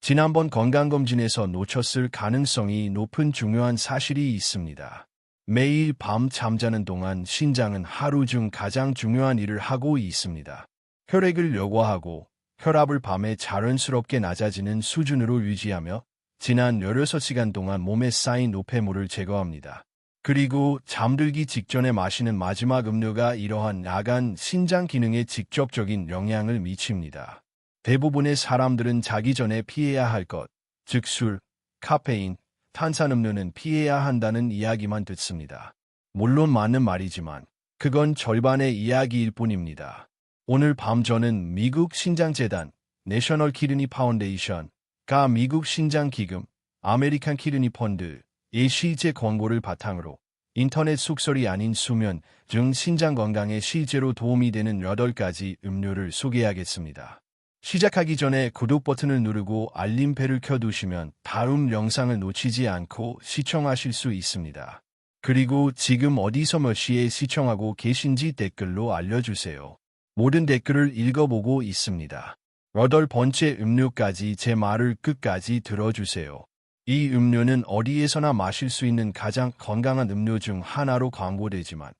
지난번 건강검진에서 놓쳤을 가능성이 높은 중요한 사실이 있습니다. 매일 밤 잠자는 동안 신장은 하루 중 가장 중요한 일을 하고 있습니다. 혈액을 여과하고 혈압을 밤에 자연스럽게 낮아지는 수준으로 유지하며 지난 16시간 동안 몸에 쌓인 노폐물을 제거합니다. 그리고 잠들기 직전에 마시는 마지막 음료가 이러한 야간 신장 기능에 직접적인 영향을 미칩니다. 대부분의 사람들은 자기 전에 피해야 할 것, 즉 술, 카페인, 탄산음료는 피해야 한다는 이야기만 듣습니다. 물론 맞는 말이지만 그건 절반의 이야기일 뿐입니다. 오늘 밤 저는 미국 신장재단, 내셔널 키드니 파운데이션가 미국 신장기금, 아메리칸 키드니 펀드의 실제 권고를 바탕으로 인터넷 속설이 아닌 수면 중 신장 건강에 실제로 도움이 되는 8가지 음료를 소개하겠습니다. 시작하기 전에 구독 버튼을 누르고 알림벨을 켜두시면 다음 영상을 놓치지 않고 시청하실 수 있습니다. 그리고 지금 어디서 몇 시에 시청하고 계신지 댓글로 알려주세요. 모든 댓글을 읽어보고 있습니다. 8번째 음료까지 제 말을 끝까지 들어주세요. 이 음료는 어디에서나 마실 수 있는 가장 건강한 음료 중 하나로 광고되지만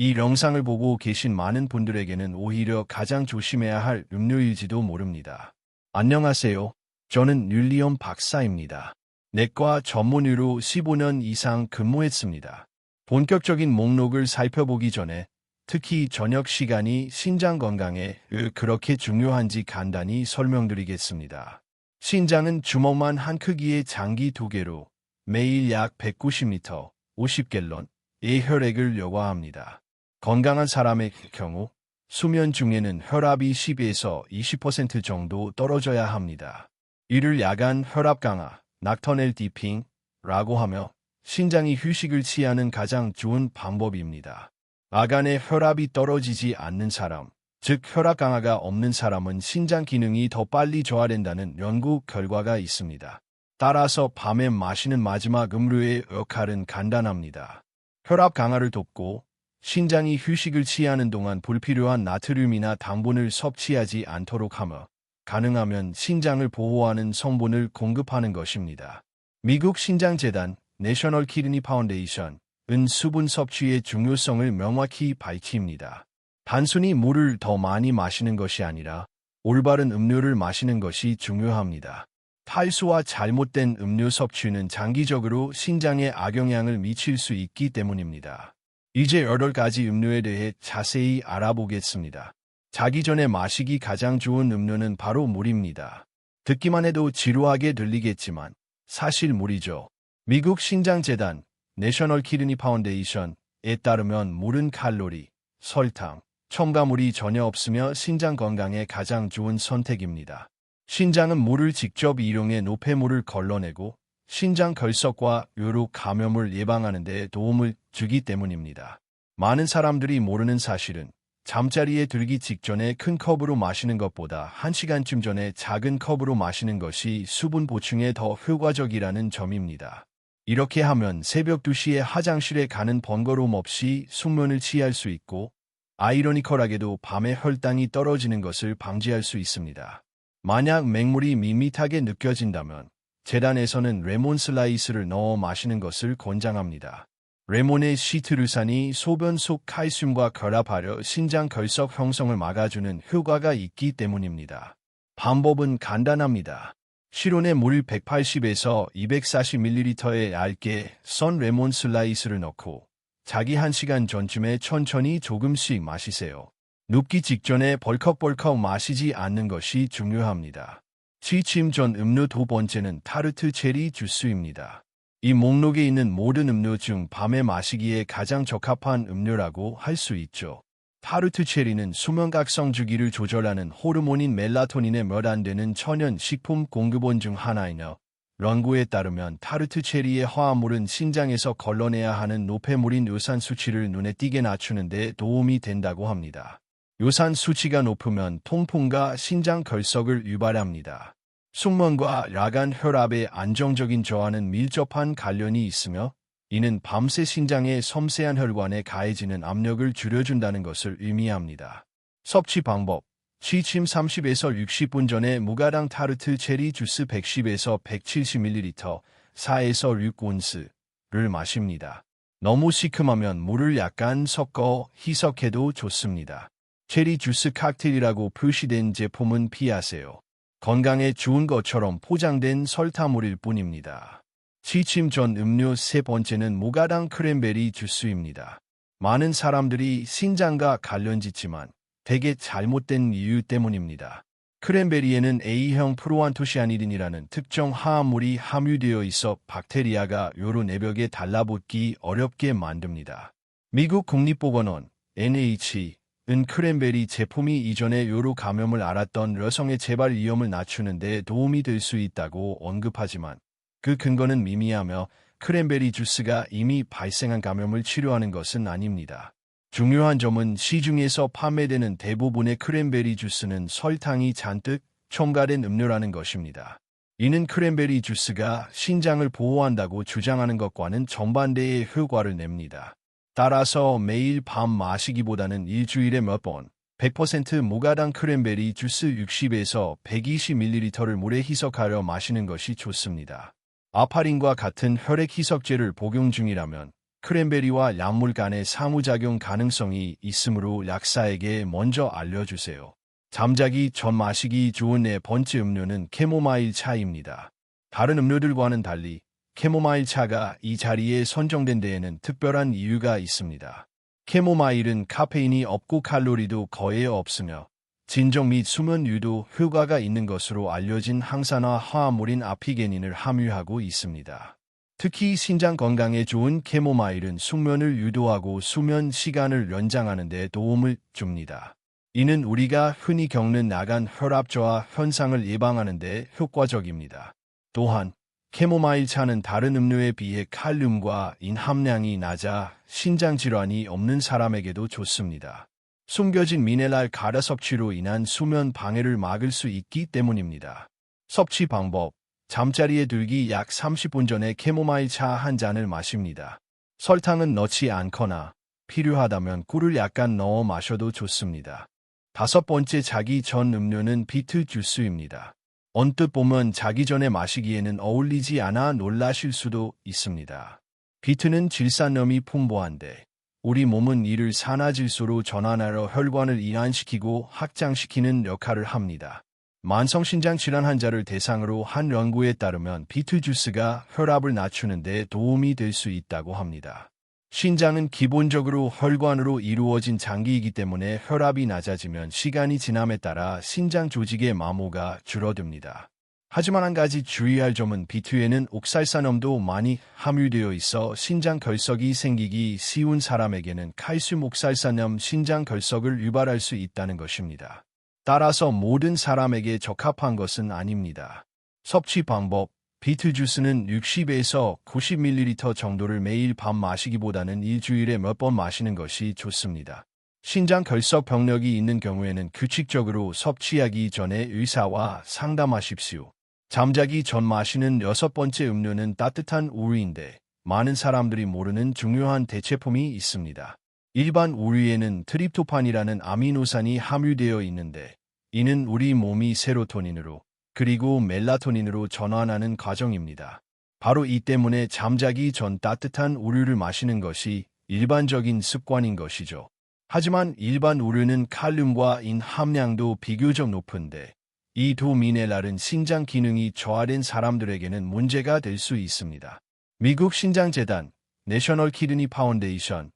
이 영상을 보고 계신 많은 분들에게는 오히려 가장 조심해야 할 음료일지도 모릅니다. 안녕하세요. 저는 윌리엄 박사입니다. 내과 전문의로 15년 이상 근무했습니다. 본격적인 목록을 살펴보기 전에 특히 저녁 시간이 신장 건강에 왜 그렇게 중요한지 간단히 설명드리겠습니다. 신장은 주먹만 한 크기의 장기 2개로 매일 약 190리터, 50갤런의 혈액을 여과합니다. 건강한 사람의 경우 수면 중에는 혈압이 10에서 20% 정도 떨어져야 합니다. 이를 야간 혈압 강화, նակ터넬 디핑라고 하며 신장이 휴식을 취하는 가장 좋은 방법입니다. 야간에 혈압이 떨어지지 않는 사람, 즉 혈압 강화가 없는 사람은 신장 기능이 더 빨리 저하된다는 연구 결과가 있습니다. 따라서 밤에 마시는 마지막 음료의 역할은 간단합니다. 혈압 강화를 돕고 신장이 휴식을 취하는 동안 불필요한 나트륨이나 당분을 섭취하지 않도록 하며 가능하면 신장을 보호하는 성분을 공급하는 것입니다. 미국 신장재단 내셔널 키드니 파운데이션은 수분 섭취의 중요성을 명확히 밝힙니다. 단순히 물을 더 많이 마시는 것이 아니라 올바른 음료를 마시는 것이 중요합니다. 탈수와 잘못된 음료 섭취는 장기적으로 신장에 악영향을 미칠 수 있기 때문입니다. 이제 8가지 음료에 대해 자세히 알아보겠습니다. 자기 전에 마시기 가장 좋은 음료는 바로 물입니다. 듣기만 해도 지루하게 들리겠지만 사실 물이죠. 미국 신장재단 내셔널 키드니 파운데이션에 따르면 물은 칼로리, 설탕, 첨가물이 전혀 없으며 신장 건강에 가장 좋은 선택입니다. 신장은 물을 직접 이용해 노폐물을 걸러내고 신장 결석과 요로 감염을 예방하는 데 도움을 주기 때문입니다. 많은 사람들이 모르는 사실은 잠자리에 들기 직전에 큰 컵으로 마시는 것보다 1시간쯤 전에 작은 컵으로 마시는 것이 수분 보충에 더 효과적이라는 점입니다. 이렇게 하면 새벽 2시에 화장실에 가는 번거로움 없이 숙면을 취할 수 있고 아이러니컬하게도 밤에 혈당이 떨어지는 것을 방지할 수 있습니다. 만약 맹물이 밋밋하게 느껴진다면 재단에서는 레몬 슬라이스를 넣어 마시는 것을 권장합니다. 레몬의 시트루산이 소변 속 칼슘과 결합하여 신장 결석 형성을 막아주는 효과가 있기 때문입니다. 방법은 간단합니다. 실온에 물 180에서 240ml에 얇게 썬 레몬 슬라이스를 넣고 자기 1시간 전쯤에 천천히 조금씩 마시세요. 눕기 직전에 벌컥벌컥 마시지 않는 것이 중요합니다. 취침 전 음료 2번째는 타르트 체리 주스입니다. 이 목록에 있는 모든 음료 중 밤에 마시기에 가장 적합한 음료라고 할 수 있죠. 타르트 체리는 수면각성 주기를 조절하는 호르몬인 멜라토닌에 몇 안 되는 천연 식품 공급원 중 하나이며 연구에 따르면 타르트 체리의 화합물은 신장에서 걸러내야 하는 노폐물인 요산 수치를 눈에 띄게 낮추는 데 도움이 된다고 합니다. 요산 수치가 높으면 통풍과 신장 결석을 유발합니다. 숙면과 야간 혈압의 안정적인 저하는 밀접한 관련이 있으며 이는 밤새 신장의 섬세한 혈관에 가해지는 압력을 줄여준다는 것을 의미합니다. 섭취 방법. 취침 30에서 60분 전에 무가당 타르트 체리 주스 110에서 170ml, 4에서 6온스를 마십니다. 너무 시큼하면 물을 약간 섞어 희석해도 좋습니다. 체리 주스 칵테일이라고 표시된 제품은 피하세요. 건강에 좋은 것처럼 포장된 설탕물일 뿐입니다. 취침 전 음료 세 번째는 무가당 크랜베리 주스입니다. 많은 사람들이 신장과 관련짓지만 되게 잘못된 이유 때문입니다. 크랜베리에는 A형 프로안토시아니딘이라는 특정 화합물이 함유되어 있어 박테리아가 요로 내벽에 달라붙기 어렵게 만듭니다. 미국 국립보건원 NIH은 크랜베리 제품이 이전에 요로 감염을 앓았던 여성의 재발 위험을 낮추는 데 도움이 될 수 있다고 언급하지만 그 근거는 미미하며 크랜베리 주스가 이미 발생한 감염을 치료하는 것은 아닙니다. 중요한 점은 시중에서 판매되는 대부분의 크랜베리 주스는 설탕이 잔뜩 첨가된 음료라는 것입니다. 이는 크랜베리 주스가 신장을 보호한다고 주장하는 것과는 정반대의 효과를 냅니다. 따라서 매일 밤 마시기보다는 일주일에 몇 번 100% 무가당 크랜베리 주스 60에서 120ml를 물에 희석하여 마시는 것이 좋습니다. 아파린과 같은 혈액 희석제를 복용 중이라면 크랜베리와 약물 간의 상호작용 가능성이 있으므로 약사에게 먼저 알려주세요. 잠자기 전 마시기 좋은 네 번째 음료는 캐모마일 차입니다. 다른 음료들과는 달리 캐모마일 차가 이 자리에 선정된 데에는 특별한 이유가 있습니다. 캐모마일은 카페인이 없고 칼로리도 거의 없으며 진정 및 수면 유도 효과가 있는 것으로 알려진 항산화 화합물인 아피게닌을 함유하고 있습니다. 특히 신장 건강에 좋은 캐모마일은 숙면을 유도하고 수면 시간을 연장하는 데 도움을 줍니다. 이는 우리가 흔히 겪는 나간 혈압 저하 현상을 예방하는 데 효과적입니다. 또한 캐모마일 차는 다른 음료에 비해 칼륨과 인 함량이 낮아 신장 질환이 없는 사람에게도 좋습니다. 숨겨진 미네랄 가라 섭취로 인한 수면 방해를 막을 수 있기 때문입니다. 섭취 방법: 잠자리에 들기 약 30분 전에 캐모마일 차 한 잔을 마십니다. 설탕은 넣지 않거나 필요하다면 꿀을 약간 넣어 마셔도 좋습니다. 다섯 번째, 자기 전 음료는 비트 주스입니다. 언뜻 보면 자기 전에 마시기에는 어울리지 않아 놀라실 수도 있습니다. 비트는 질산염이 풍부한데 우리 몸은 이를 산화질소로 전환하여 혈관을 이완시키고 확장시키는 역할을 합니다. 만성신장 질환 환자를 대상으로 한 연구에 따르면 비트 주스가 혈압을 낮추는 데 도움이 될 수 있다고 합니다. 신장은 기본적으로 혈관으로 이루어진 장기이기 때문에 혈압이 낮아지면 시간이 지남에 따라 신장 조직의 마모가 줄어듭니다. 하지만 한 가지 주의할 점은 비트에는 옥살산염도 많이 함유되어 있어 신장 결석이 생기기 쉬운 사람에게는 칼슘 옥살산염 신장 결석을 유발할 수 있다는 것입니다. 따라서 모든 사람에게 적합한 것은 아닙니다. 섭취 방법: 비트 주스는 60에서 90ml 정도를 매일 밤 마시기보다는 일주일에 몇 번 마시는 것이 좋습니다. 신장 결석 병력이 있는 경우에는 규칙적으로 섭취하기 전에 의사와 상담하십시오. 잠자기 전 마시는 여섯 번째 음료는 따뜻한 우유인데 많은 사람들이 모르는 중요한 대체품이 있습니다. 일반 우유에는 트립토판이라는 아미노산이 함유되어 있는데 이는 우리 몸이 세로토닌으로 그리고 멜라토닌으로 전환하는 과정입니다. 바로 이 때문에 잠자기 전 따뜻한 우유를 마시는 것이 일반적인 습관인 것이죠. 하지만 일반 우유는 칼륨과 인 함량도 비교적 높은데 이 두 미네랄은 신장 기능이 저하된 사람들에게는 문제가 될 수 있습니다. 미국 신장재단 내셔널 키드니 파운데이션은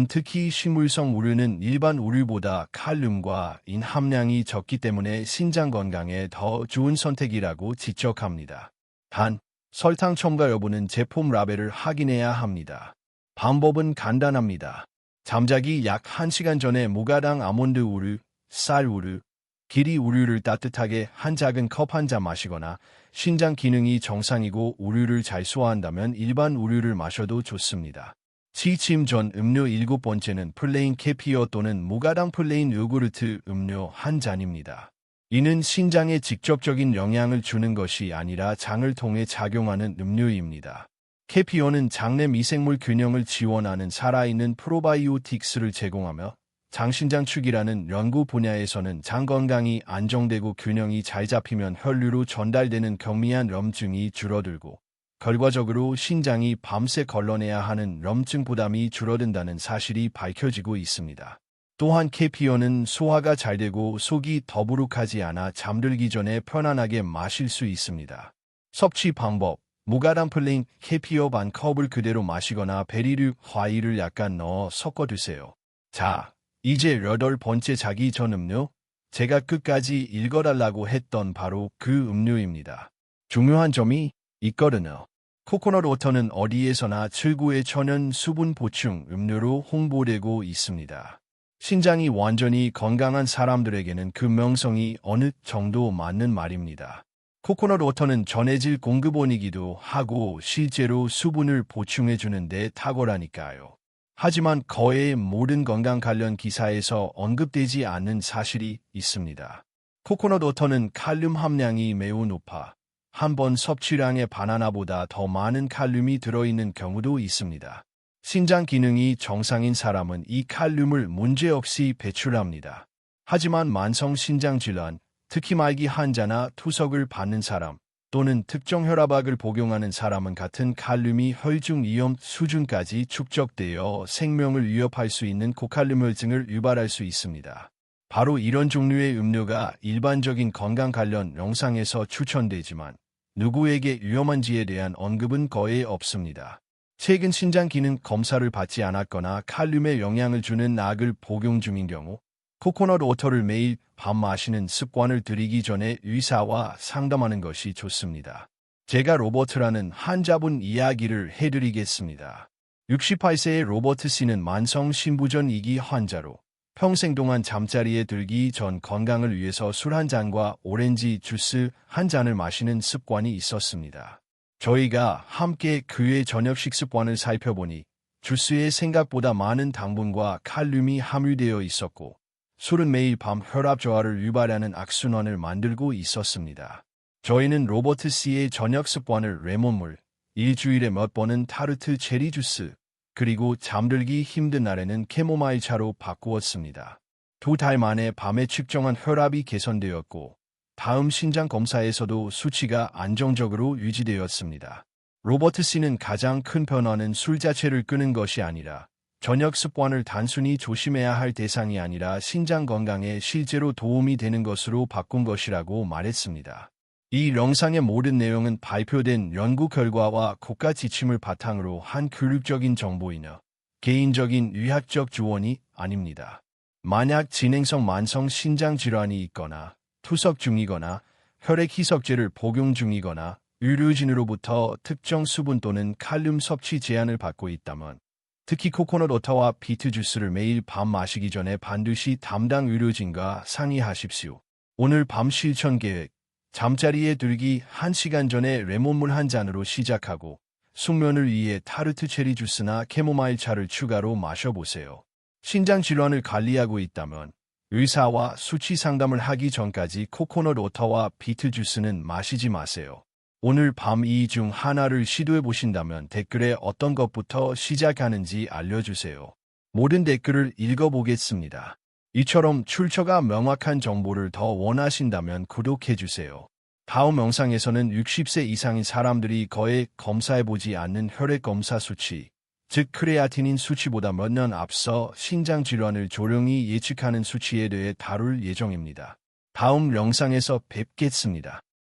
특히 식물성 우유는 일반 우유보다 칼륨과 인 함량이 적기 때문에 신장 건강에 더 좋은 선택이라고 지적합니다. 단, 설탕 첨가 여부는 제품 라벨을 확인해야 합니다. 방법은 간단합니다. 잠자기 약 1시간 전에 무가당 아몬드 우유, 쌀 우유, 기리 우유를 따뜻하게 한 작은 컵 한 잔 마시거나 신장 기능이 정상이고 우유를 잘 소화한다면 일반 우유를 마셔도 좋습니다. 취침 전 음료 일곱 번째는 플레인 캐피어 또는 무가당 플레인 요구르트 음료 한 잔입니다. 이는 신장에 직접적인 영향을 주는 것이 아니라 장을 통해 작용하는 음료입니다. 캐피어는 장내 미생물 균형을 지원하는 살아있는 프로바이오틱스를 제공하며 장신장축이라는 연구 분야에서는 장 건강이 안정되고 균형이 잘 잡히면 혈류로 전달되는 경미한 염증이 줄어들고 결과적으로 신장이 밤새 걸러내야 하는 염증 부담이 줄어든다는 사실이 밝혀지고 있습니다. 또한 캐피어는 소화가 잘 되고 속이 더부룩하지 않아 잠들기 전에 편안하게 마실 수 있습니다. 섭취 방법: 무가당 플레인 캐피어 반 컵을 그대로 마시거나 베리류, 과일을 약간 넣어 섞어 드세요. 자, 이제 8번째 자기 전 음료? 제가 끝까지 읽어달라고 했던 바로 그 음료입니다. 중요한 점이 있거든요. 코코넛 워터는 어디에서나 최고의 천연 수분 보충 음료로 홍보되고 있습니다. 신장이 완전히 건강한 사람들에게는 그 명성이 어느 정도 맞는 말입니다. 코코넛 워터는 전해질 공급원이기도 하고 실제로 수분을 보충해주는 데 탁월하니까요. 하지만 거의 모든 건강 관련 기사에서 언급되지 않는 사실이 있습니다. 코코넛 워터는 칼륨 함량이 매우 높아 한 번 섭취량의 바나나보다 더 많은 칼륨이 들어있는 경우도 있습니다. 신장 기능이 정상인 사람은 이 칼륨을 문제없이 배출합니다. 하지만 만성 신장 질환, 특히 말기 환자나 투석을 받는 사람 또는 특정 혈압약을 복용하는 사람은 같은 칼륨이 혈중 위험 수준까지 축적되어 생명을 위협할 수 있는 고칼륨 혈증을 유발할 수 있습니다. 바로 이런 종류의 음료가 일반적인 건강 관련 영상에서 추천되지만 누구에게 위험한지에 대한 언급은 거의 없습니다. 최근 신장 기능 검사를 받지 않았거나 칼륨에 영향을 주는 약을 복용 중인 경우 코코넛 워터를 매일 밤 마시는 습관을 들이기 전에 의사와 상담하는 것이 좋습니다. 제가 로버트라는 환자분 이야기를 해드리겠습니다. 68세의 로버트 씨는 만성 신부전 2기 환자로 평생 동안 잠자리에 들기 전 건강을 위해서 술 한 잔과 오렌지 주스 한 잔을 마시는 습관이 있었습니다. 저희가 함께 그의 저녁 식습관을 살펴보니 주스에 생각보다 많은 당분과 칼륨이 함유되어 있었고 술은 매일 밤 혈압 저하를 유발하는 악순환을 만들고 있었습니다. 저희는 로버트 씨의 저녁 습관을 레몬물, 일주일에 몇 번은 타르트 체리 주스, 그리고 잠들기 힘든 날에는 캐모마일 차로 바꾸었습니다. 2달 만에 밤에 측정한 혈압이 개선되었고 다음 신장 검사에서도 수치가 안정적으로 유지되었습니다. 로버트 씨는 가장 큰 변화는 술 자체를 끊은 것이 아니라 저녁 습관을 단순히 조심해야 할 대상이 아니라 신장 건강에 실제로 도움이 되는 것으로 바꾼 것이라고 말했습니다. 이 영상의 모든 내용은 발표된 연구 결과와 국가 지침을 바탕으로 한 교육적인 정보이며 개인적인 의학적 조언이 아닙니다. 만약 진행성 만성 신장 질환이 있거나 투석 중이거나 혈액 희석제를 복용 중이거나 의료진으로부터 특정 수분 또는 칼륨 섭취 제한을 받고 있다면 특히 코코넛 워터와 비트 주스를 매일 밤 마시기 전에 반드시 담당 의료진과 상의하십시오. 오늘 밤 실천 계획: 잠자리에 들기 1시간 전에 레몬물 한 잔으로 시작하고 숙면을 위해 타르트 체리 주스나 캐모마일 차를 추가로 마셔보세요. 신장 질환을 관리하고 있다면 의사와 수치 상담을 하기 전까지 코코넛 워터와 비트 주스는 마시지 마세요. 오늘 밤 이 중 하나를 시도해 보신다면 댓글에 어떤 것부터 시작하는지 알려주세요. 모든 댓글을 읽어보겠습니다. 이처럼 출처가 명확한 정보를 더 원하신다면 구독해주세요. 다음 영상에서는 60세 이상인 사람들이 거의 검사해보지 않는 혈액 검사 수치, 즉 크레아티닌 수치보다 몇 년 앞서 신장 질환을 조용히 예측하는 수치에 대해 다룰 예정입니다. 다음 영상에서 뵙겠습니다.